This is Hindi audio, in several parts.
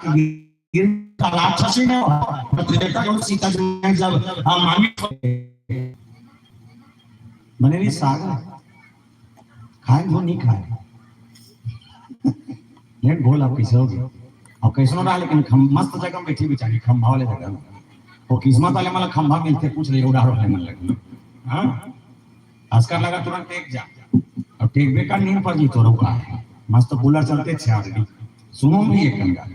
राक्षसी ने सीता जब मामी बने नहीं साग खाए वो नहीं खाए लेकिन बोल आप कैसे होगी अब कैसे रहा लेकिन मस्त जगह बैठी बेचारी खंभा वाले जगह वो किस्मत वाले मतलब खंभा मिलते पूछ ले उड़ा रोने मन लगे हाँ अस्कर लगा तुरंत टेक जा और टेक बेकार नींद पर जी तो रुका मस्त कूलर चलते छे आदमी सुनो भी एक गंगा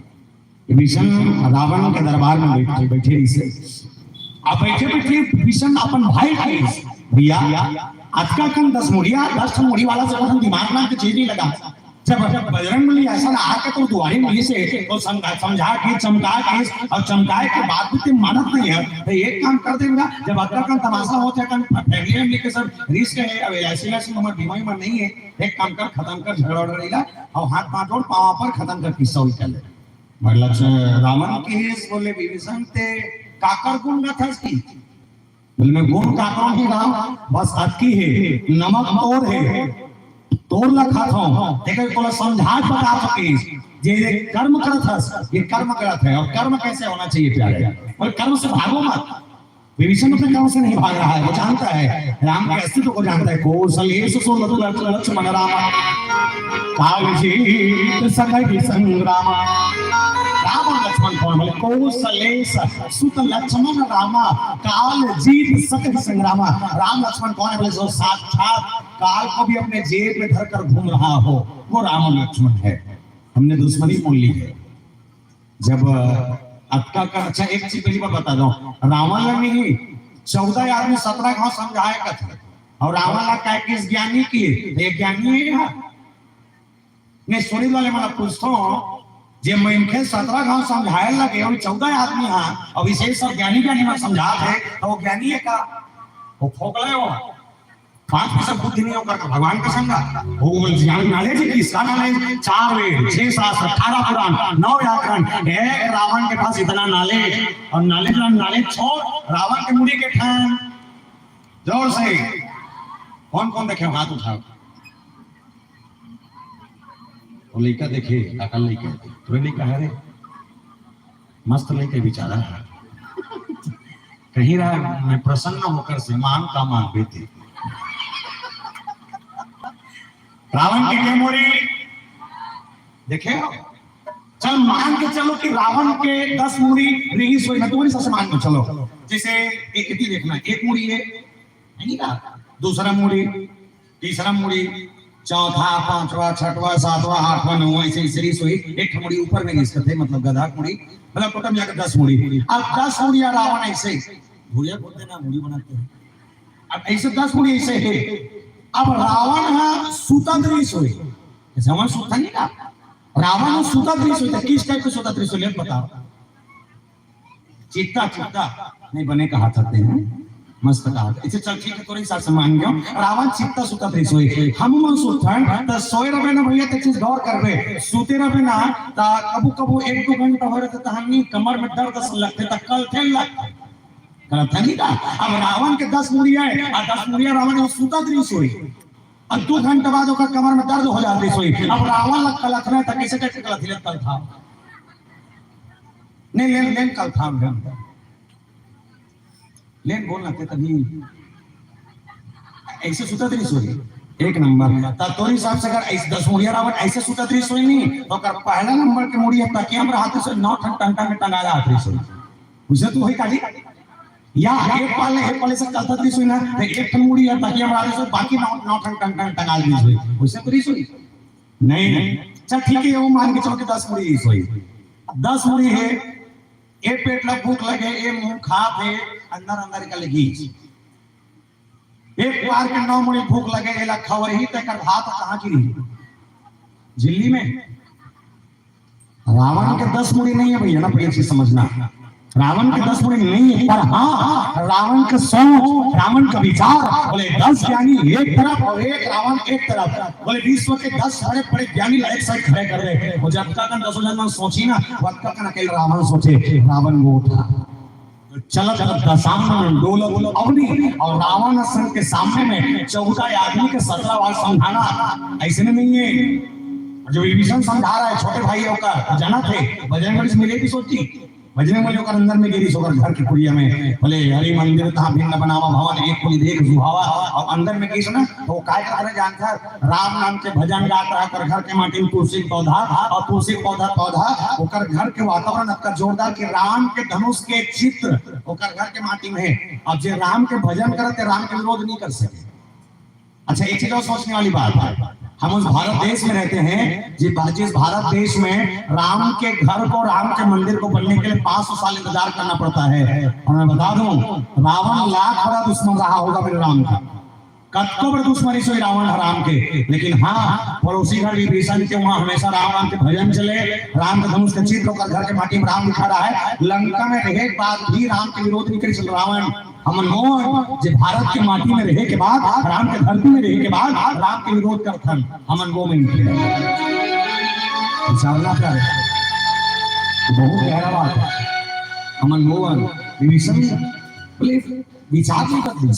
विभीषण रावण के दरबार में बैठे रही से अब बैठे विभीषण अपन भाई भैया आज का कम 10 मुड़ी वाला से हम दिमाग में तो चीज नहीं लगा जब बजरंगबली ऐसा आके तो दुआरी मिली से तो समझा के चमका के और चमकाए के बाद भी तुम मानत नहीं है तो एक काम कर देगा जब अगर का तमाशा होता है फैमिली में लेके सब रिस्क है अब ऐसी हमारे बीमारी में नहीं है एक काम कर खत्म कर झगड़ा रहेगा और हाथ पांच जोड़ पाँव पर खत्म कर किस्सा उठा ले मतलब रावण की बोले विभीषण ते काकर गुण था इसकी बोले मैं गुण काकर ही रहा बस अटकी है नमक और है तोड़ रखा था देखो बोला समझा बता सके ये कर्म करत है ये कर्म करत है और कर्म कैसे होना चाहिए प्यारे और कर्म से भागो मत विभीषण अपने कर्म से नहीं भाग रहा है वो जानता है राम के अस्तित्व को जानता है कौशलेषु सुमधुर लक्ष्मण राम कालजीत सखी संग्राम राम और लक्ष्मण कौन बोले कौशलेष सुत लक्ष्मण रामा काल जीत सखी संग्राम राम लक्ष्मण कौन है बोले जो साक्षात काल को भी अपने जेब में धर कर घूम रहा हो वो राम और लक्ष्मण है हमने दुश्मनी मोल ली है जब अटका का अच्छा एक चीज पहली बार बता दो रावण ने ही 14 आदमी 17 गांव समझाए का था और रावण का किस ज्ञानी की ये ज्ञानी है मैं सुनी वाले मला पूछता हूं जे मैं इनके 17 गांव समझाए लगे और 14 आदमी हां अब इसे सब ज्ञानी में समझा है तो वो ज्ञानी है का वो फोकले हो 5% बुद्धि नहीं होकर भगवान का संगा वो ज्ञान नॉलेज की इसका नॉलेज 4 वेद 6 शास्त्र 18 पुराण 9 व्याकरण एक रावण के पास इतना नॉलेज और नॉलेज छोड़ रावण के मुड़ी के ठान जोर से कौन कौन देखे हाथ उठाओ वो लड़का देखे अकल लड़का तो लड़का है रे मस्त लड़के बेचारा कहीं रहा मैं प्रसन्न होकर से मान का मान बेटे रावण की क्या मोरी देखे चल मान के चलो कि रावण के 10 मुड़ी नहीं सोई ना तुम्हारी सबसे मान के चलो जैसे एक ही देखना एक मुड़ी है नहीं ना दूसरा मुड़ी तीसरा मुड़ी चौथा पांचवा छठवा सातवां आठवां नौवां ऐसे ऐसे सोई एक मुड़ी ऊपर में नहीं सकते मतलब गधा मुड़ी मतलब टोटल मिलाकर 10 मुड़ी अब 10 मुड़िया रावण ऐसे भूलिया बोलते ना मुड़ी बनाते हैं अब ऐसे 10 मुड़ी ऐसे है अब रावण है सूता दृश्य सोई जमा सूता नहीं ना रावण सूता दृश्य सोई किस टाइप के सूता दृश्य ले बताओ चित्ता नहीं बने कहा सकते हैं मस्त कहा इसे चल ठीक है तोरे हिसाब से मान गयो रावण चित्ता सूता दृश्य सोई हम मन सुथन त सोए रबे ना भैया ते चीज गौर करबे सूते रबे ना त कबू 1-2 घंटा हो रहते त हमनी कमर में दर्द लगते त कल थे लगते गलत नहीं था अब रावण के 10 मुड़िया है और 10 मुड़िया रावण को सूता दृश्य हुई और 2 घंटे बाद उसका कमर में दर्द हो जाती सोई अब रावण लग कलथ में तक कैसे कैसे कलथ ले कल था नहीं लेन कल था लेन बोलना थे तभी ऐसे सूता दृश्य हुई एक नंबर तब तोरी हिसाब से अगर ऐसे 10 मुड़िया रावण ऐसे सूता दृश्य हुई नहीं तो अगर पहला नंबर के मुड़िया ताकि हम हाथ से 9 टंटा में टंगा रहा दृश्य हुई उसे तो वही काली या एक पाले से कल तक सुई ना एक मुड़ी है ताकि हमारे से बाकी 9 टंगा दी सोई उससे पूरी सोई नहीं चल ठीक है वो मान के चलो कि 10 मुड़ी सोई 10 मुड़ी है एक पेट लग भूख लगे ए मुंह खात है अंदर का लगी एक बार के 9 मुड़ी भूख लगे ए ला खवही तक कर भात कहां की रही झिल्ली में रावण के 10 मुड़ी नहीं है भैया ना पहले चीज समझना रावण के 10 मुड़ी नहीं है पर हाँ रावण का सोच रावण का विचार बोले 10 ज्ञानी एक तरफ और एक रावण एक तरफ बोले विश्व के 10 बड़े ज्ञानी एक साइड खड़े कर रहे हैं और जब तक 10 जन सोची ना वक्त तक ना केवल रावण सोचे रावण वो था चलत सामने डोल अग्नि और रावण सन के सामने में 14 आदमी के 17 बार समझाना ऐसे में नहीं है जो विभीषण समझा रहा है छोटे भाई होकर जाना थे बजरंगबली से मिले भी सोची बजरंगबली होकर अंदर में गिरी सोकर घर की कुड़िया में बोले हरि मंदिर तहाँ भिन्न बनावा भवन एक कुली देख सुहावा और अंदर में गिरी ना तो काय कर जानता राम नाम के भजन गाता है कर घर के माटी में तुलसी पौधा और तुलसी पौधा होकर घर के वातावरण आपका जोरदार कि राम के धनुष के चित्र होकर घर के माटी में है। अब जो राम के भजन करते राम के विरोध नहीं कर सके। अच्छा एक चीज और सोचने वाली बात है हम उस भारत देश में रहते हैं जिस भारत देश में राम के घर को राम के मंदिर को बनने के लिए 500 साल इंतजार करना पड़ता है। और मैं बता दूं रावण लाख बड़ा दुश्मन रहा होगा मेरे राम का कत्को बड़े दुश्मनी से रावण राम के लेकिन हाँ पड़ोसी घर विभीषण के वहां हमेशा राम के भजन चले राम के धनुष के चित्र होकर घर के माटी में राम लिखा रहा है। लंका में रहे बाद भी राम के विरोध नहीं करी रावण हमन मोह जो भारत की माटी में रहे के बाद राम के धरती में रहे के बाद राम के विरोध करथन हमन वो में इंशाअल्लाह कर बहुत गहरा बात है। हमन मोह विभीषण बोले विचार नहीं बदली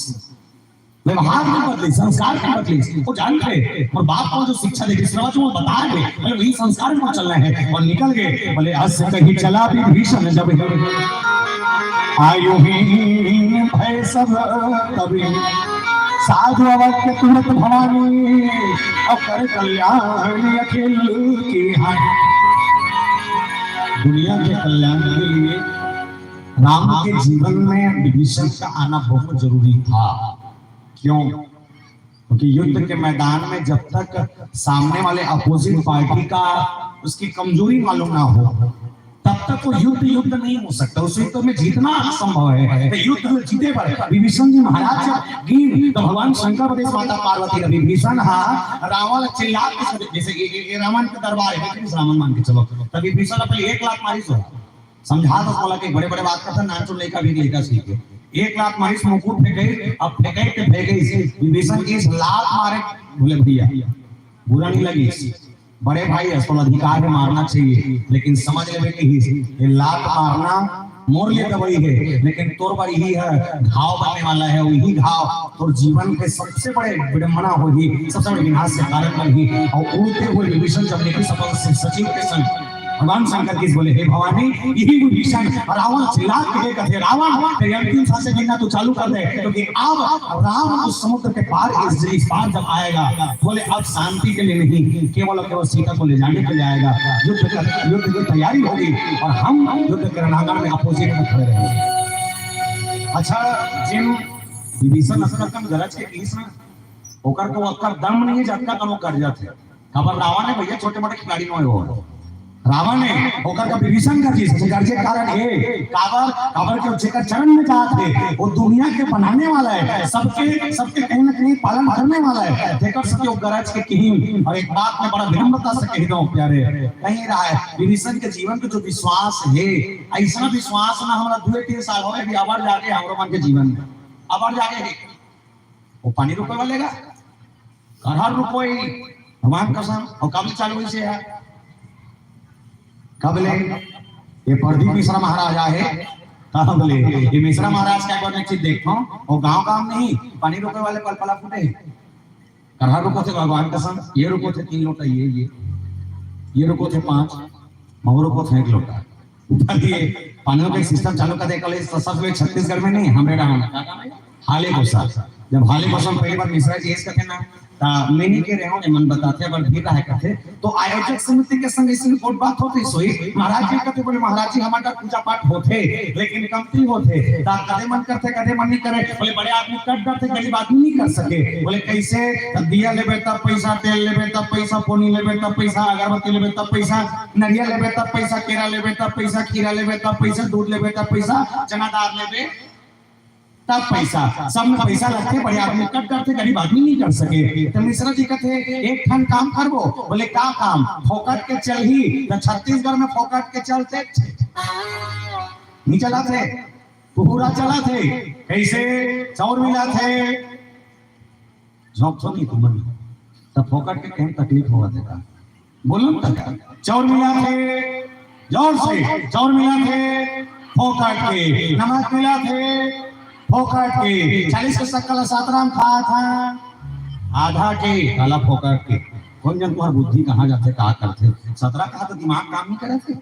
व्यवहार नहीं बदली संस्कार नहीं बदली वो जानते और बाप को जो शिक्षा देगी समाज वो बता रहे बोले वही संस्कार में चलना है और निकल गए बोले अस कहीं चला विभीषण जब आयुहीन भय सब कभी साधु अवश्य तुरंत भवानी और कर कल्याण अखिल की हानि। दुनिया के कल्याण के लिए राम के जीवन में विभीषण का आना बहुत जरूरी था। क्यों? क्योंकि युद्ध के मैदान में जब तक सामने वाले अपोजिट पार्टी का उसकी कमजोरी मालूम ना हो तब तक वो युद्ध नहीं हो सकता। उस युद्ध में जीतना असंभव है। तो युद्ध जीते पर विभीषण जी महाराज जब गिर तो भगवान शंकर प्रदेश माता पार्वती का विभीषण रावण चिल्ला जैसे रावण के दरबार है लेकिन रावण मान के चलो तब विभीषण अपने 1 लाख मारी सो समझा तो बोला कि बड़े बड़े बात करता नाचो लेकर भी लेकर सीखे 1 लाख मारी मुकुट फेंके अब फेंके विभीषण की लात मारे बोले भैया बुरा नहीं लगी बड़े भाई असल अधिकार है मारना चाहिए लेकिन समझ ले कि ये लात मारना मोर लिए तो वही है लेकिन तोर पर यही है घाव बनने वाला है वही घाव तोर जीवन के सबसे बड़े विडंबना होगी सबसे बड़े विनाश से कारण बनेगी। और उड़ते हुए विभीषण जब लेके सफल सचिव के संग भगवान शंकर की बोले हे भवानी यही विभीषण रावण चिल्ला के कहते रावण तेरी अंतिम सांस गिनना तो चालू कर दे क्योंकि अब राम उस समुद्र के पार इस पार जब आएगा बोले अब शांति के लिए नहीं केवल सीता को ले जाने के लिए आएगा। युद्ध की तैयारी होगी और हम युद्ध के रणांगण में अपोजिट में खड़े रहेंगे। अच्छा जिन विभीषण असकम गरज के केस में होकर को अक्कर दम नहीं जटका का लोग कर जाते खबर रावण है भैया छोटे मोटे खिलाड़ी में हो रावण ने होकर का विभीषण का चीज गर्जे कारण है काबर के जेकर चरण में जाते वो दुनिया के बनाने वाला है सबके कहीं ना कहीं पालन करने वाला है जेकर सबके गरज के कहीं। और एक बात में बड़ा विनम्रता से कह दो प्यारे कहीं रहा है विभीषण के जीवन का जो विश्वास है ऐसा विश्वास ना हमारा 2-3 साल हो गए अबर जाके हमारे मन के जीवन में अबर जाके वो पानी रुपए वालेगा हर रुपये भगवान कसम और कब चालू से है कबले ये प्रदीप मिश्रा महाराजा है कबले ये मिश्रा महाराज क्या करने चीज देखो और गांव नहीं पानी रोकने वाले पलपला फूटे करहर रुको थे भगवान कसम ये रुको थे 3 लोटा ये रुको थे 5 मऊ रुको थे 1 लोटा ऊपर ये पानियों का सिस्टम चालू कर दे कल सब लोग छत्तीसगढ़ में नहीं हमारे रहा हाले गोसा जब हाले गोसा पहली बार मिश्रा जी इसका कहना मैंने के रहे होने मन बताते हैं भी रहा करते तो आयोजक समिति के संग इसमें बहुत बात होती सोई महाराज जी कहते बोले महाराज जी हमारा पूजा पाठ होते लेकिन कमती होते कदे मन करते कदे मन नहीं करे बोले बड़े आदमी कट डरते गरीब आदमी नहीं कर सके बोले कैसे दिया लेबे तब पैसा तेल लेबे तब पैसा पोनी लेबे तब पैसा अगरबत्ती लेबे तब पैसा नरिया लेबे तब पैसा केरा लेबे तब पैसा खीरा लेबे तब पैसा दूध लेबे तब पैसा चना दाल लेबे तब पैसा सब में पैसा लगते बड़े आदमी कट करते गरीब आदमी नहीं कर सके। तो मिश्रा जी कहते एक ठन काम करबो बोले का काम फोकट के चल ही तो छत्तीसगढ़ में फोकट के चलते नहीं चला थे पूरा चला थे कैसे चौर मिला थे झोंक नहीं तुम तब फोकट के कहीं तकलीफ हुआ था बोलो चौर मिला थे जोर से चौर मिला थे फोकट के नमक मिला थे फोकट के 40 के शक्कर 7 राम खाया था आधा के काला फोकट के कौन जन तुम्हार बुद्धि कहाँ जाते कहा करते 17 कहा तो दिमाग काम नहीं करे थे।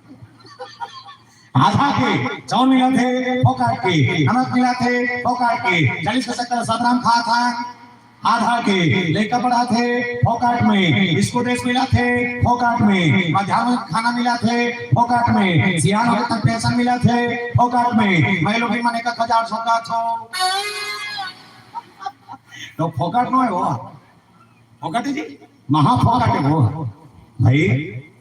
आधा के चावल मिला थे वो काट के, नमक मिला थे वो काट के, 40 का 17 में खा था। आधा के लेकर पड़ा थे फोकाट में, बिस्कुट मिला थे फोकाट में, मध्याह्न खाना मिला थे फोकाट में, सियान होने तक पेंशन मिला थे फोकाट में, मैं लोग माने का 1000 सोका छो तो फोकाट नो है वो फोकाट जी महा फोकाट है वो भाई।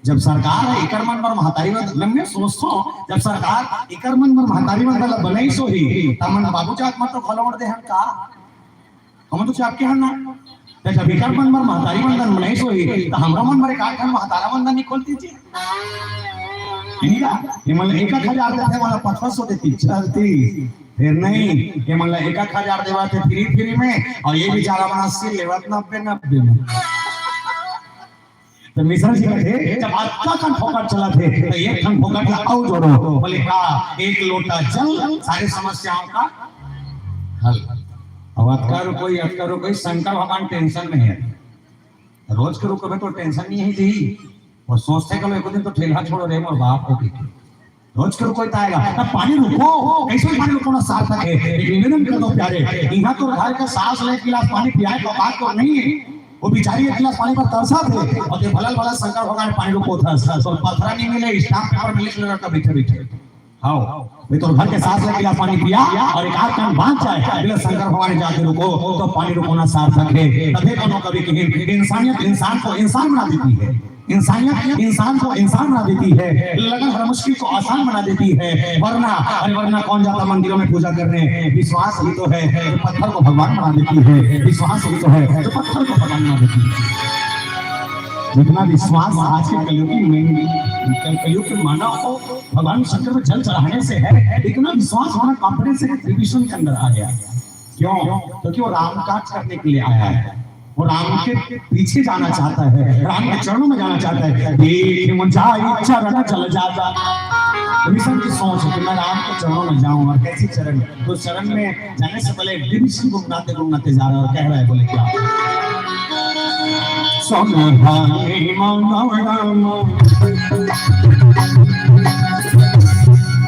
जब सरकार है इकर मन पर महतारी में मैं सोचतो जब सरकार इकर मन पर महतारी में मतलब बनाई सो ही तमन बाबू जात मत तो खलोड़ दे हम का हम तो चाप के हन ना जब इकर मन पर महतारी बंधन बनाई सो ही तो हमरा मन पर का खन महतारा बंधन नहीं खोलती थी ठीक है। ये मतलब 1000 देते वाला 500 देती चलती फिर नहीं ये मतलब 1000 देवा थे फ्री में और ये बेचारा बना 80 लेवत 90 में। तो मिश्रा जी कहते जब आपका खन फोकट चला थे तो ये खन फोकट आओ जोड़ो बोले का एक लोटा जल सारी समस्याओं का हल। अब अतकारो कोई शंकर भगवान टेंशन में है रोज के रुको तो टेंशन नहीं है जी और सोचते कल एक दिन तो ठेला छोड़ो रे मोर बाप हो रोज के रुको आएगा तब पानी रुको कैसे पानी रुको ना सार्थक है लेकिन निवेदन कर दो प्यारे यहाँ तो घर का सांस ले गिलास पानी पियाए तो बात तो नहीं है वो बिचारी एक गिलास पानी पर तरसा थे और ये भला भला शंकर भगवान पानी रुको था तो पत्थरा नहीं मिले स्टाम्प पेपर मिले लड़का बैठे आओ वे तो घर के साथ लेके गिलास पानी पिया और एक आध कान बांध जाए बिना शंकर भगवान जाके रुको तो पानी रुकोना सार्थक है। तभी कोनो कभी कहीं इंसानियत इंसान को इंसान बना देती है इंसानियत इंसान को इंसान बना देती है लगन हर मुश्किल को आसान बना देती है वरना कौन जाता मंदिरों में पूजा करने विश्वास ही तो है जो पत्थर को भगवान बना देती है विश्वास ही तो है जो पत्थर को भगवान बना देती है। जितना विश्वास आज के कलयुग के मानव को भगवान शंकर में जल चढ़ाने से है इतना विश्वास होना कॉन्फिडेंस है त्रिविष्णु के अंदर आ गया। क्यों? क्योंकि वो राम काज करने के लिए आया है वो राम के पीछे जाना चाहता है राम के चरणों में जाना चाहता है चरण चल जाता विष्णु की सोच है कि मैं राम के चरणों में जाऊं और कैसी चरण तो चरण में जाने से पहले विष्णु को गुनगुनाते जा रहा है और कह रहा है बोले क्या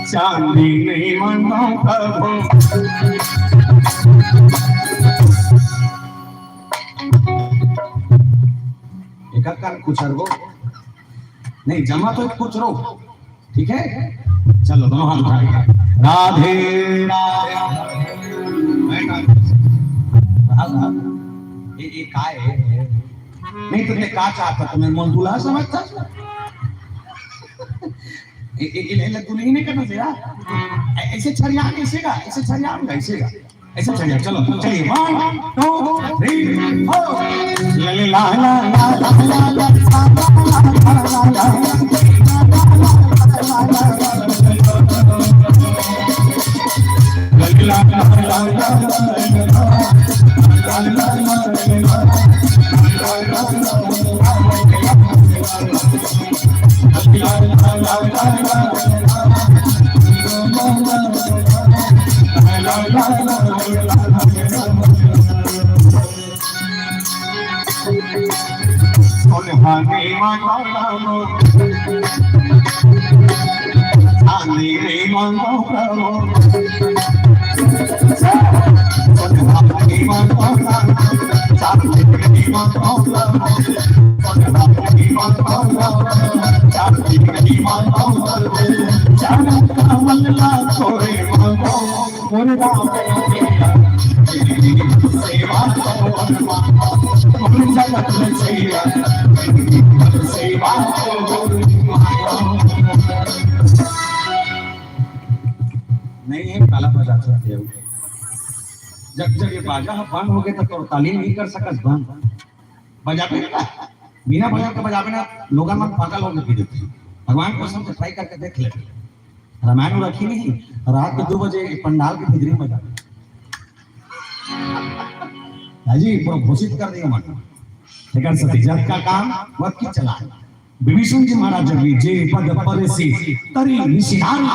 चांदी नहीं मांगो प्रभु एक कान कुछ अरबो नहीं जमा तो कुछ रो ठीक है चलो दोनों हाथ उठाइए राधे ये काय है नहीं तुमने कहा चाहता तुम्हें मन दूल्हा समझता तू नहीं करना तेरा ऐसे छरिया कैसेगा ऐसे छरिया ऐसे छरिया चलो चलिए 1 2 3 4 ला ला नहीं है काला बाजा चाहते हो जब ये बाजा बंद हो गए तो तालीम नहीं कर सकत बंद बजाबे बिना बजा के बजाबे ना लोग मन पागल हो गए देते भगवान को सब ट्राई करके देख ले रामायण रखी नहीं रात के 2 बजे पंडाल के भीतरी में बजा हाजी पूरा घोषित कर दिया मन लेकिन सती जब का काम वक्त की चला विभीषण जी महाराज जी जे पद पर से तरी ऋषि नारी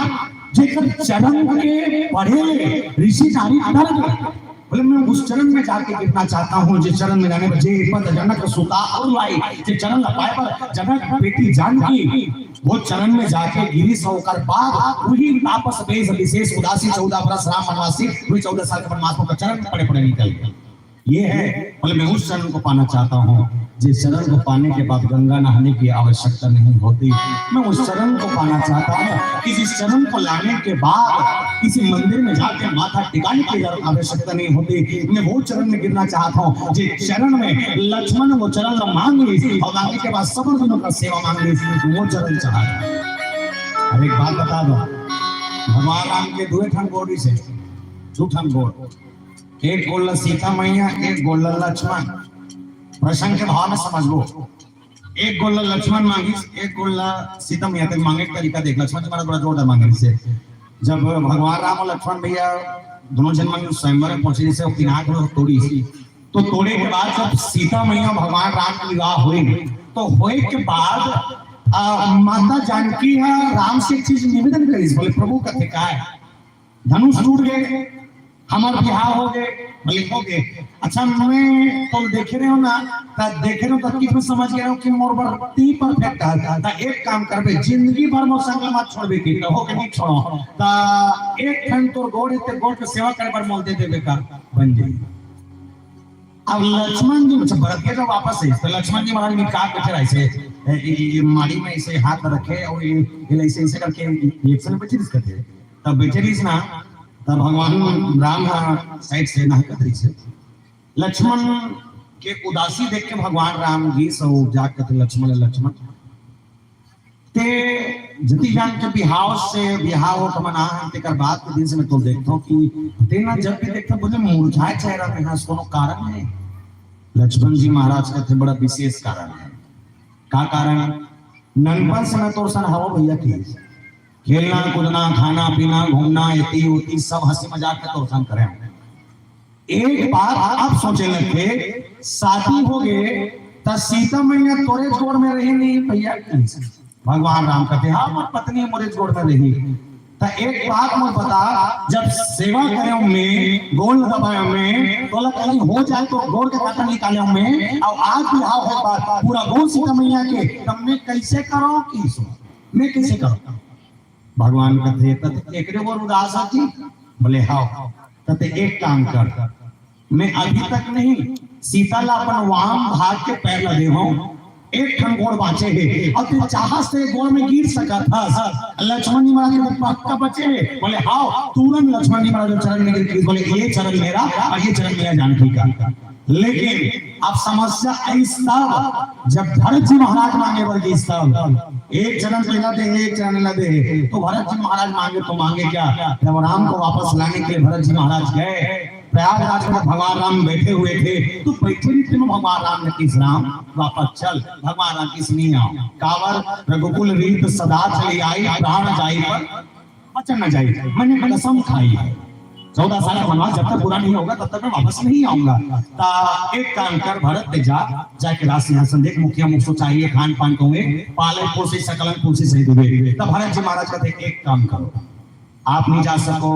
जेकर चरण के पढ़े ऋषि नारी अडल बोले मैं उस चरण में जाके गिरना चाहता हूँ जिस चरण में जाने पर जे पद जनक सुता और लाई, जे चरण पाए पर जनक बेटी जानकी वो चरण में जाके गिरी सौ कर बाद वही वापस बेस विशेष उदासी 14 वर्ष राम वनवासी वही 14 साल के वनवास में चरण पड़े पड़े निकल गए। ये है बोले मैं उस चरण को पाना चाहता हूँ जिस चरण को पाने के बाद गंगा नहाने की आवश्यकता नहीं होती। मैं उस चरण को पाना चाहता हूँ कि जिस चरण को लाने के बाद किसी मंदिर में जाके माथा टिकाने की आवश्यकता नहीं होती। मैं वो चरण में गिरना चाहता हूँ जिस चरण में लक्ष्मण वो चरण मांग ली और मांगने के बाद सब दिनों का सेवा मांग ली, वो चरण चाहता। अब एक बात बता दो, भगवान राम के दुए ठन गोड़ी से झूठन गोड़, एक गोल्ला सीता मैया, एक गोल्ला लक्ष्मण। प्रसंग के भाव में समझ लो, एक गोल्ला लक्ष्मण मांगी, एक गोल्ला सीता मैया तक मांगे तरीका देख। लक्ष्मण जी महाराज बड़ा जोरदार मांगे से, जब भगवान राम और लक्ष्मण भैया दोनों जन्म में स्वयंवर में पहुंचे से पिनाक में तोड़ी सी, तो तोड़े के बाद जब सीता मैया भगवान राम की विवाह हुई तो होए के बाद माता जानकी राम से एक चीज निवेदन करी, बोले प्रभु कथे का है धनुष टूट गए, हमारे बिहार हो गए, बोले हो गए। अच्छा मैं तुम देखे रहे हो ना, देखे रहे हो तो किस में समझ गए हो कि मोर बर्ती परफेक्ट है। एक काम करबे जिंदगी भर मोर संग मत छोड़बे की हो के नहीं छोड़ो, ता एक ठन तोर गोड़ ते गोड़ के सेवा करे पर मोल दे देबे का बन जाई। अब लक्ष्मण जी मतलब भरत के जब वापस है तो लक्ष्मण जी महाराज ने का बैठे ऐसे माड़ी में ऐसे हाथ रखे और ये ऐसे ऐसे करके रिएक्शन पे चीज करते तब बैठे रही ना, तब भगवान राम साइड से ना कतरी से लक्ष्मण के उदासी देख के भगवान राम जी सब जाग के लक्ष्मण लक्ष्मण ते जति जान के बिहाव से बिहाव का मना तेकर बात के दिन से मैं तो देखता हूं कि तेना जब भी देखता बोले मुरझाए चेहरा पे हां कोनो कारण है। लक्ष्मण जी महाराज का थे बड़ा विशेष कारण है। का कारण? ननपन से मैं तो सन हवा भैया की खेलना कूदना खाना पीना घूमना इति उति सब हंसी मजाक के तो सन करें। एक बार आप सोचे लगे शादी हो गए तो सीता मैया तोरे जोड़ में रही नहीं भैया की भगवान राम कहते हाँ मोर पत्नी मोरे जोड़ में रही। तो एक बात मैं बता, जब सेवा करे में गोल दबाए में तो कहीं हो जाए तो गोल के काटा निकाले में और आज भी आओ है बात पूरा गोल सीता मैया के तब मैं कैसे करो की सो मैं कैसे करो। भगवान कहते तब एक रे वो उदास थी बोले हाँ तब एक काम कर, मैं अभी तक नहीं सीता ला अपन वाम भाग के पैर लगे हूं, एक ठन गोड़ बाचे है और तू चाह से गोड़ में गिर सका था। लक्ष्मण जी महाराज के पक्का बचे है बोले हाँ तुरंत लक्ष्मण जी महाराज चरण में गिर बोले ये चरण मेरा और ये चरण मेरा जानकी का। लेकिन अब समस्या ऐसा जब भरत जी महाराज मांगे बोले सब एक चरण लेना दे एक चरण ला दे, तो भरत जी महाराज मांगे तो मांगे क्या, जब राम को वापस लाने के लिए भरत जी महाराज गए प्रयागराज में भगवान राम बैठे हुए थे तो बैठे ही थे भगवान राम ने किस राम वापस चल भगवान राम किस नहीं आओ कावर रघुकुल रीत सदा चली आई प्राण जाई पर वचन न जाई, मैंने कसम खाई है 14 साल का वनवास जब तक पूरा नहीं होगा तब तक मैं वापस नहीं आऊंगा। एक काम कर भरत पे जाके राज सिंहासन देख, मुखिया मुख चाहिए खान पान को पाले पोसे सकलन पोसे सही दुबे। तब भरत जी महाराज कहते एक काम करो, आप नहीं जा सको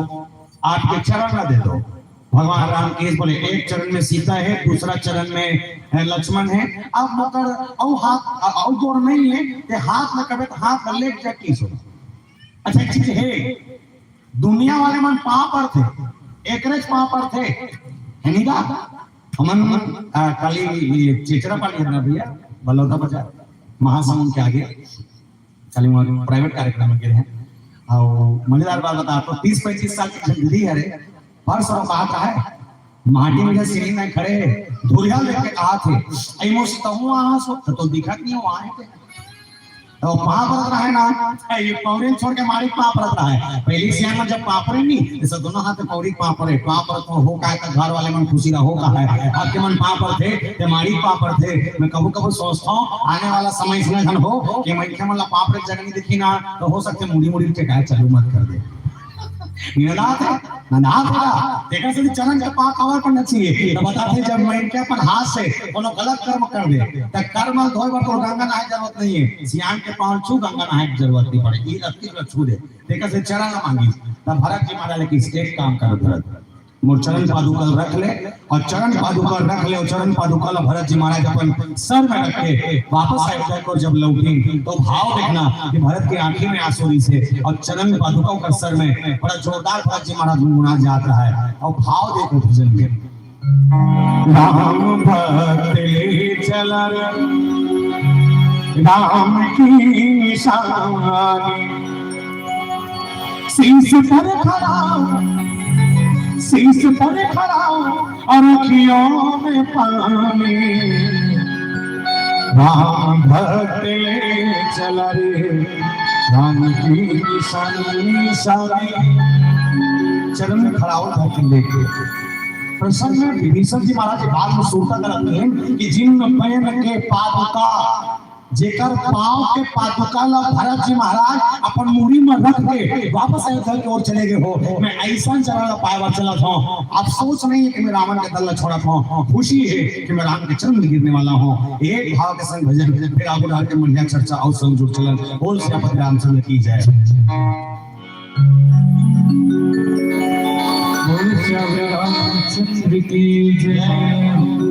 आपके चरण न दे दो। भगवान राम केस बोले एक चरण में सीता है दूसरा चरण में लक्ष्मण है, अब मगर औ हाथ औ जोड़ नहीं है ते हाथ में कबे तो हाथ में लेट जाके सो। अच्छा एक चीज है दुनिया वाले मन पांव पर थे एकरेज पांव पर थे है नहीं का हमन काली चेचरा पाली है ना भैया बलौदा बाजार महासमुंद के आगे काली प्राइवेट कार्यक्रम में गए हैं और मजेदार बात बता आपको 30-35 साल की जिंदगी है रे फर्श और बात है माटी में सीढ़ी में खड़े धुरिया लेके कहा थे ऐमो सितहु वहां सो तो दिखत नहीं वहां है तो वहां पर रहा है ना ये पौड़ी छोड़ के मारी पाप रहा है। पहली सियान में जब पापरे नहीं जैसे दोनों हाथ पौड़ी पापरे पापर तो हो का घर वाले मन खुशी रहो का है आपके मन पापर थे ते मारी पापर थे। मैं कबू कबू सोचता हूं आने वाला समय इसमें धन हो कि मैं क्या मतलब पापरे जगह नहीं दिखी ना तो हो सकते मुड़ी मुड़ी के गाय चालू मत कर दे निनाद है ननाद है देखा से चरण के पाक कवर पर चाहिए तो बताते जब मैं के अपन हाथ से कोनो गलत कर्म कर दे त कर्म धोए पर तो गंगा नहाए जरूरत नहीं है सियान के पांव छू गंगा नहाए की जरूरत नहीं पड़ेगी अति छू दे देखा से चरण मांगी तब भरत जी महाराज की स्टेट काम कर भरत मोर चरण पादुका रख ले और चरण पादुका रख ले और चरण पादुका ला भरत जी महाराज अपन सर में रख के वापस आए जाकर और जब लौटी तो भाव देखना कि भरत की आंखों में आंसू से और चरण पादुका का सर में बड़ा जोरदार भरत जी महाराज गुनगुना जात रहा है और भाव देखो भजन के राम भक्त ले चला राम की निशानी शीश पर खड़ा और अखियों में पानी राम भक्त ले चला रे राम की निशानी चरण में खड़ा होता है लेके प्रसन्न विभीषण जी महाराज बाल में सूरता करते हैं कि जिन पैन के पादुका जेकर पांव के पादुका ला भरत जी महाराज अपन मुड़ी में रख के वापस अयोध्या की ओर चले गए हो मैं ऐसा चरण पाए चला था अफसोस नहीं है कि मैं रावण के दल छोड़ा था खुशी है कि मैं राम के चरण में गिरने वाला हूँ एक भाव के संग भजन फिर आगे डाल के मुल्य चर्चा और संजुर चलन बोल श्रीपति रामचंद्र की जय बोल श्री रामचंद्र की जय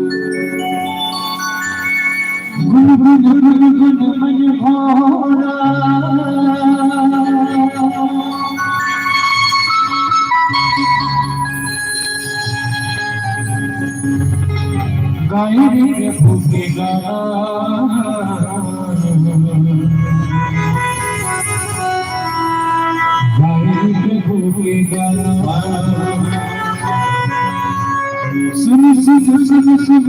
गुण मन भोरा गाय रे फूके गाना गाय रे फूके गाना सुन सुन सुन सुन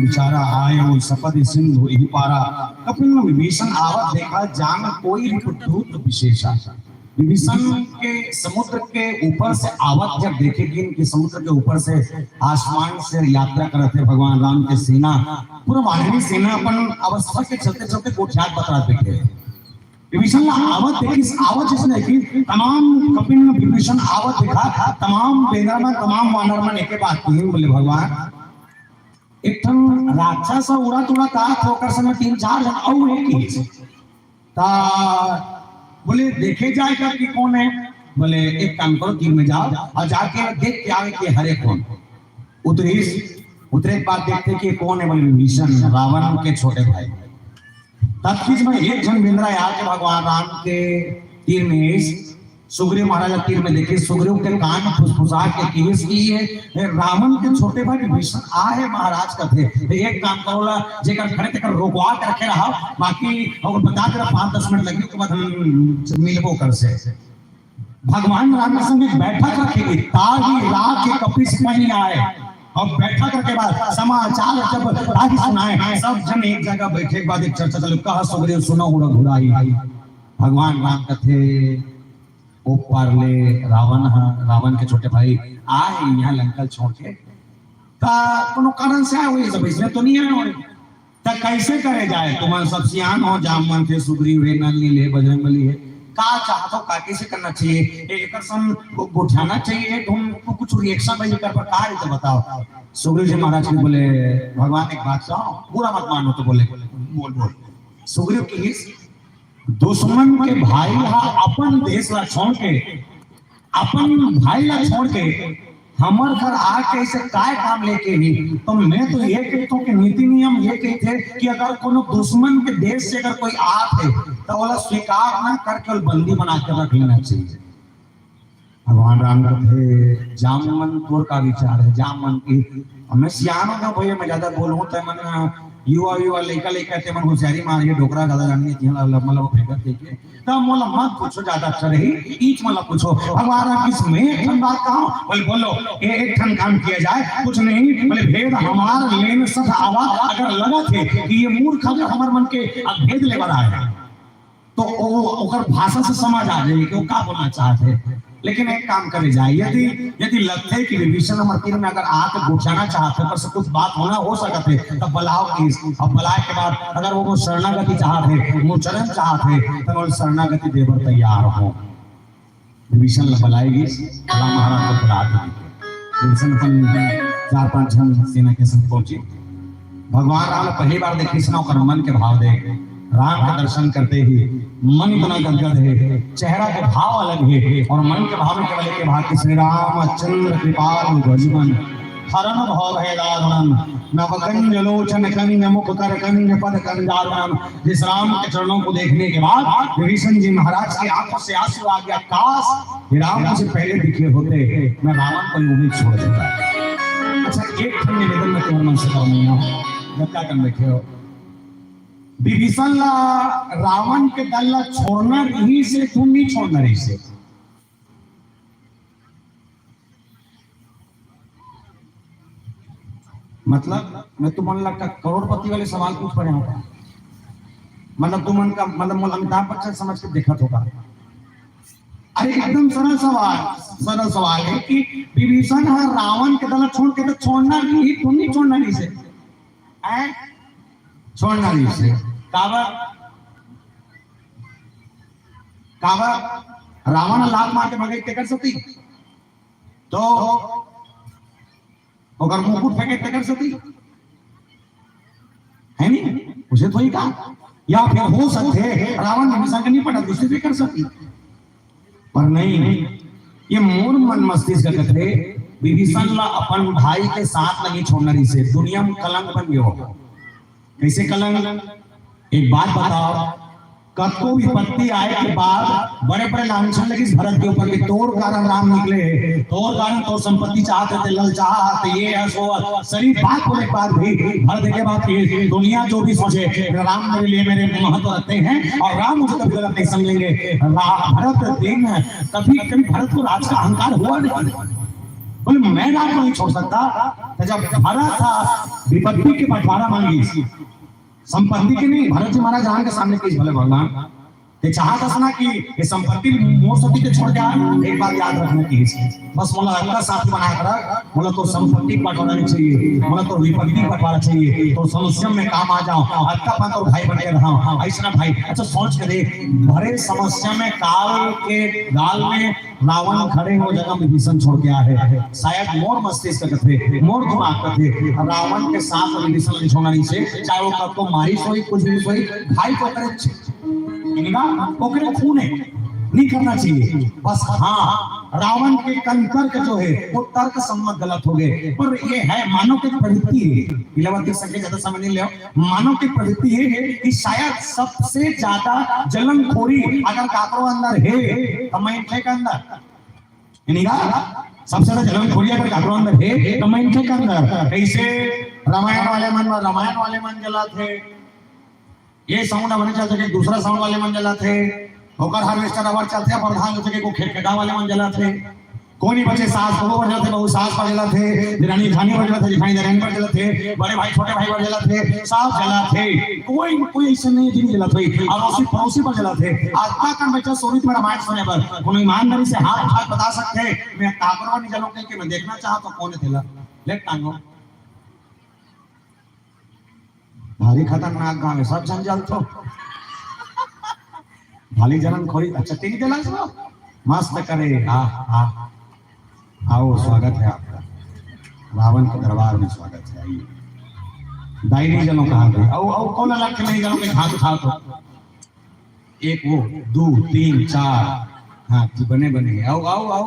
विचारा आयो सपदि सिंधु ही पारा। कपिल विभीषण आवत देखा जान कोई दूत विशेषा। विभीषण के समुद्र के ऊपर से आवत जब देखेगी कि समुद्र के ऊपर से आसमान से यात्रा करते भगवान राम के सेना पूरा वाहिनी सेना अपन अवस्था के चलते चलते कोठियात बतरा देखे। विभीषण आवत देखी, आवत जिसने देखी तमाम कपिल विभीषण आवत देखा तमाम बेनरमन तमाम वानरमन एक बात कही बोले भगवान एक राक्षस उड़ा तुड़ा का ठोकर समय 3-4 जन और एक ता बोले देखे जाएगा कि कौन है। बोले एक काम करो तीर में जाओ और जाके देख के आवे कि हरे कौन उतरे बाद देखते कि कौन है। बोले विभीषण रावण के छोटे भाई। तत्कीज में एक जन बिंद्रा आके भगवान राम के तीर में सुग्रीव महाराज तीर में देखे सुग्रीव के कान फुसफुसा के केस की है रावण के छोटे भाई विभीषण आ है महाराज का थे। तो एक काम करोला जेकर खड़े तक रोकवा के रखे रहा बाकी और बता दे 5-10 मिनट लगे के बाद हम मिलबो कर से। भगवान राम के संग बैठक रखेगी ताही रात के कपिस नहीं आए और बैठक करके बाद समाचार जब राज सुनाए सब जन एक जगह बैठे के बाद एक चर्चा चलो कहा सुग्रीव सुनो उड़ा घुराई। भगवान राम कथे पारले रावण के छोटे भाई आए यहाँ लंका छोड़ के कोनो कारण से आए हुए सब इसमें तो नहीं आए हुए ता कैसे करे जाए। तुम सब सियान हो जामवन थे सुग्रीव है नलिनी है बजरंगबली है का चाहते हो का कैसे करना चाहिए एक सम उठाना चाहिए तुम कुछ रिएक्शन भाई कर पर का तो बताओ। सुग्रीव जी महाराज ने बोले भगवान एक बात कहो बुरा मत मानो तो बोले बोल सुग्रीव की दुश्मन के भाई अपन देश ला छोड़ के अपन भाई ला छोड़ के हमार घर आके ऐसे काय काम लेके ही तो मैं तो ये कहता हूँ कि नीति नियम ये कहते कि अगर कोनो दुश्मन के देश से अगर कोई आत है तो वाला स्वीकार ना करके बंदी बना के रख लेना चाहिए। भगवान राम थे जामवन तोर का विचार है जामवन की मैं सियान होगा भैया मैं ज्यादा बोलूँ तो मन युवा लड़का ते मन होशियारी मारिए डोकरा ज्यादा जाननी मतलब फेंकर देखे तो मोला मत पूछो ज्यादा अच्छा रही ईच मतलब पूछो हमारा इसमें एक बात कहो बोले बोलो एक ठन काम किया जाए कुछ नहीं बोले भेद हमारा लेन सब आवा अगर लगा थे कि ये मूर्ख अगर हमारे मन के भेद ले बना है तो ओकर भाषा से समझ आ जाए कि वो का बोलना चाहते। लेकिन एक काम करे जाए, यदि यदि लगते कि विभीषण नंबर 3 में अगर आके गुचाना चाहते पर से कुछ बात होना हो सकते तब बुलाओ की। अब बुलाए के बाद अगर वो शरणागति चाहते, मोचरण चाहते, तो वो शरणागति देवर तैयार हो। विभीषण बुलाएगी, राम महाराज को बुला देगी। विभीषण 4-5 जन सेना के संग पहुंची। भगवान राम पहली बार देख कृष्ण कर मन के भाव दे। राम का दर्शन करते ही मन इतना गदगद है, चेहरा के भाव अलग है, और मन के भाव में केवल एक भाव कि श्री रामचंद्र कृपाल भजमन हरण भव है दारुणम नवकंज लोचन कंज मुख कर कंज पद कंजारुणम। जिस राम के चरणों को देखने के बाद विभीषण जी महाराज की आंखों से आंसू आ गया। काश ये राम से पहले दिखे होते, मैं रावण को उम्मीद छोड़ देता। अच्छा, एक निवेदन में तुम्हारे मन से करूंगा, जब क्या कर बैठे हो, विभीषण ला रावण के दल ला छोड़ना रही से, तुम नहीं छोड़ना रही से। मतलब मैं तुम्हारे लगता करोड़पति वाले सवाल पूछ पड़े होगा, मतलब तुम का मतलब अमिताभ बच्चन समझ के देखा होगा। अरे एकदम सरल सवाल है कि विभीषण है रावण के दल छोड़ के, तो छोड़ना नहीं, तुम नहीं छोड़ना नहीं से, छोड़ना नहीं से। कावर रावण लाल मार के भगे के कर सकती, तो अगर मुकुट फेंके ते कर सकती है नहीं, उसे थोड़ी कहा। या फिर हो सकते रावण विभीषण के नहीं पटा, दूसरे भी कर सकती, पर नहीं। ये मोर मन मस्तिष्क कथे विभीषण ला अपन भाई के साथ लगी छोड़ना रही से दुनिया में कलंक बन गयो। कैसे कलंक? एक बात बताओ, कतो विपत्ति आए के बाद बड़े बड़े लांछन लगी भरत के ऊपर कि तोर कारण राम निकले, तोर कारण तोर संपत्ति चाहते थे, लल चाहते, ये है सो शरीफ बात होने के बाद भी भरत के बाद दुनिया जो भी सोचे राम मेरे लिए मेरे महत्व रखते हैं और राम मुझे कभी गलत नहीं समझेंगे। भरत दिन कभी कभी भरत को राज का अहंकार हुआ नहीं, बोले मैं राज को नहीं छोड़ सकता। तो जब भरत था विपत्ति के बंटवारा मांगी, संपत्ति के नहीं, भरत जी महाराज राम के सामने की भले भगवान ये चाहता था ना कि ये संपत्ति मोर सती के छोड़ जाए। एक बात याद रखना की बस मोला अगला साथी बनाया कर, मोला तो संपत्ति बंटवाना नहीं चाहिए, मोला तो विपत्ति बंटवाना चाहिए, तो समस्या में काम आ जाओ, अच्छा पान और भाई बन के रहा ऐसा भाई। अच्छा सोच के देख, भरे समस्या में काल के गाल में रावण खड़े हो जगह विभीषण छोड़ के आए है। शायद मोर मस्तिष्क थे, मोर दिमाग का थे, रावण के साथ विभीषण नहीं छोड़ना नहीं से, चाहे वो कब को मारी सोई कुछ भी सोई, भाई को करे ओकरे खून है नहीं करना चाहिए। बस हाँ, रावण के तर्क जो है वो तर्क सम्मत गलत हो गए, पर ये है मानव की प्रवृत्ति है। इलावती संख्या ज्यादा समझ नहीं ले, मानव की प्रवृत्ति है कि शायद सबसे ज्यादा जलनखोरी अगर काकरो अंदर है तो मैं के अंदर सबसे ज्यादा जलनखोरी अगर काकरो अंदर है तो मैं के अंदर। कैसे रामायण वाले मन जला थे, ये साउंड बने चलते कि दूसरा साउंड वाले मन जला थे, होकर हार्वेस्टर अवर चलते प्रधान होते कि को खेतखेदा वाले मन जला थे, कोनी बच्चे सास बहू बन जाते, बहू सास पर जला थे, दिरानी खानी पर जला थे, जिठानी दरानी पर जला थे, बड़े भाई छोटे भाई पर जला थे, सब जला थे, कोई ऐसे नहीं जिन जला थे, और उसी पड़ोसी पर जला थे। आज का कर बच्चा सोनी में रामायण सुने पर कोनो ईमानदारी से हाथ बता सकते मैं काकरवा नहीं जलाऊं कि मैं देखना चाहा तो कौन थे लेट टांगो। भारी खतरनाक गांव है, सब जंजाल तो भाली जनन खोरी। अच्छा ठीक है ना, मस्त करे। आओ स्वागत है आपका, रावण के दरबार में स्वागत है। आइए दाई जनों कहा गए आओ कौन अलग के नहीं जनों के हाथ उठाओ तो एक वो 2 3 4 हाँ बने आओ आओ आओ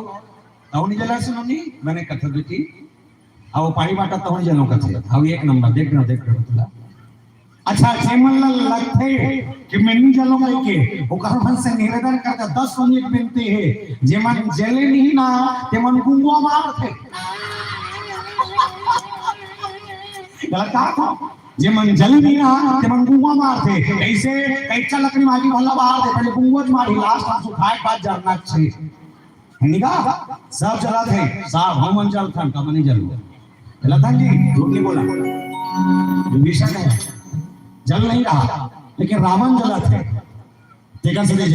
आओ नहीं जला सुनो नहीं मैंने कथा बेटी आओ पानी बांटा तो नहीं जनों का थे आओ एक नंबर देख रहा। अच्छा जेमन लगते कि मैं नहीं जलूंगा के ओकर मन से निवेदन करके 10 मिनट बिनती है, जेमन जले नहीं ना तेमन गुंगवा मार थे गलत था, जेमन जले नहीं ना तेमन गुंगवा मार थे। ऐसे कैसा लकड़ी मारी वाला बाहर थे, पहले गुंगवा मारी लास्ट में सुखाए बाद जरना छे निगा सब जला थे साहब हम जल था कम नहीं जलू गलत जी झूठ नहीं बोला। विभीषण है जल नहीं रहा लेकिन रावण जला थे,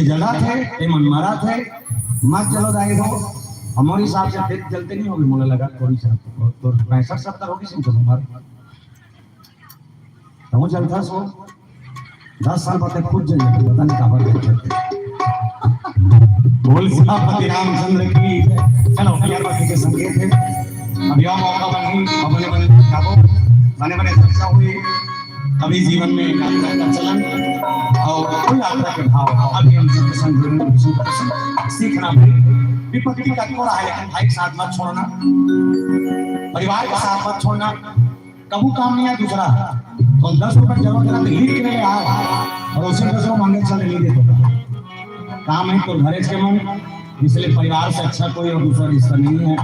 जला थे मन मरा थे। मत चलो दाई हो हमारे हिसाब से फिर चलते नहीं होगी मुझे लगा थोड़ी सा तो 65-70 होगी सिंह तो उम्र तो चलता सो 10 साल बाद खुद जल जाते पता नहीं कहाँ बोल सीतापति रामचंद्र की चलो यार के संकेत है अब यह मौका बनी बने बने बने बने चर्चा हुई अभी जीवन में यात्रा का चलन और कोई यात्रा के भाव अभी हम सीखना विपत्ति का थोड़ा है लेकिन भाई साथ मत छोड़ना परिवार के साथ मत छोड़ना कबू काम नहीं है दूसरा तो 10 रुपए जरूर जरा लिख के ले आओ और उसे 10 मांगे चले नहीं देते काम है तो घरे के मन इसलिए परिवार से अच्छा कोई और दूसरा रिश्ता नहीं है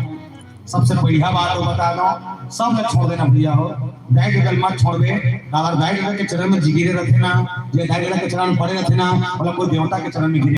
सबसे बढ़िया बात तो बता दो सब में छोड़ देना भैया हो दाई के गल मत छोड़ दे अगर दाई के चरण में जिगिरे रहते ना ये दाई के चरण में पड़े रहते ना मतलब कोई देवता के चरण में गिरे